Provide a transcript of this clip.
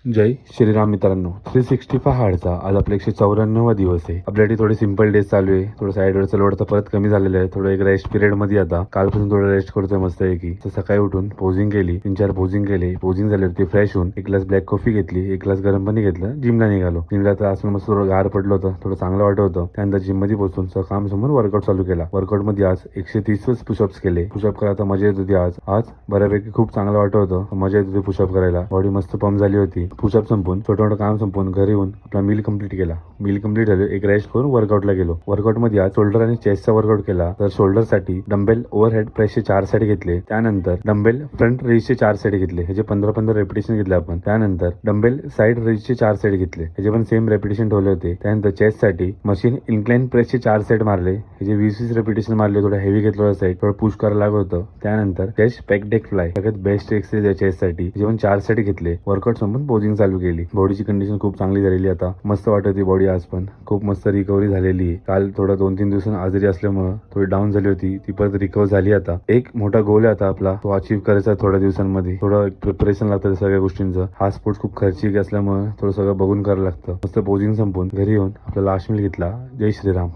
जय श्रीराम मित्रांनो. 365 हार्डचा आज आपला 194वा दिवस आहे. आपल्याकडे थोडे सिंपल डेज चालू आहे. थोडं साईडवरचं लोड तर परत कमी झालेलं आहे. थोडं एक रेस्ट पिरियड मध्ये आता कालपासून थोडं रेस्ट करतोय मस्त आहे की. तर सकाळी उठून पोजिंग केली, 3-4 पोजिंग केले. पोजिंग झाल्यावरती फ्रेश होऊन एक ग्लास ब्लॅक कॉफी घेतली, एक ग्लास गरम पाणी घेतलं, जिमला निघालो. जिमला तर असं मस्त थोडं गार पडलं होतं, थोडं चांगलं वाटत होतं. त्यानंतर जिम मध्ये पोहोचून काम समोर वर्कआउट चालू केला. वर्कआउट मध्ये आज 130 पुशअप्स केले. पुशअप करायला मजा येत होती. आज बऱ्यापैकी खूप चांगलं वाटत होतं. मजा येत होती पुशअप करायला. बॉडी मस्त पंप झाली होती. पुशअप संपून छोटं मोठं काम संपून घरी येऊन आपला मील कंप्लीट केला. मील कंप्लीट झालं, एक रेस्ट करून वर्कआउटला गेलो. वर्कआउट मध्ये आज शोल्डर आणि चेस्टचा वर्कआउट केला. तर शोल्डर साठी डंबेल ओव्हरहेड प्रेसचे 4 सेट घेतले. त्यानंतर डंबेल फ्रंट रेजचे 4 सेट घेतले. ह्याचे 15-15 रेपिटेशन घेतले आपण. त्यानंतर डंबेल साइड रेजचे 4 सेट घेतले. ह्याचे पण सेम रेपिटेशन ठेवले होते. त्यानंतर चेस्ट साठी मशीन इन्क्लाइन प्रेसचे 4 सेट मारले. ह्याचे 20-20 रेपिटेशन मारले. थोडं हेवी घेतलं साईड, थोडं पुश करायला लागत होतं. त्यानंतर चेस्ट पॅक डेक फ्लाय सगळ्यात बेस्ट एक्सरसाइज आहे चेस्ट साठी. ह्याचे पण 4 सेट घेतले. वर्कआउट संपून पोजिंग चालू केली. बॉडीची कंडिशन खूप चांगली झालेली. आता मस्त वाटत होती बॉडी. आज पण खूप मस्त रिकव्हरी झालेली आहे. काल थोडा 2-3 दिवसांनी आजारी असल्यामुळे थोडी डाऊन झाली होती, ती परत रिकव्हर झाली. आता एक मोठा गोल आहे आता आपला, तो अचीव्ह करायचा थोड्या दिवसांमध्ये. थोडं प्रिपरेशन लागतं सगळ्या गोष्टींचं. हा स्पोर्ट खूप खर्चिक असल्यामुळे थोडं सगळं बघून करायला लागतं. मस्त पोजिंग संपून घरी येऊन आपला लास्ट मील घेतला. जय श्रीराम.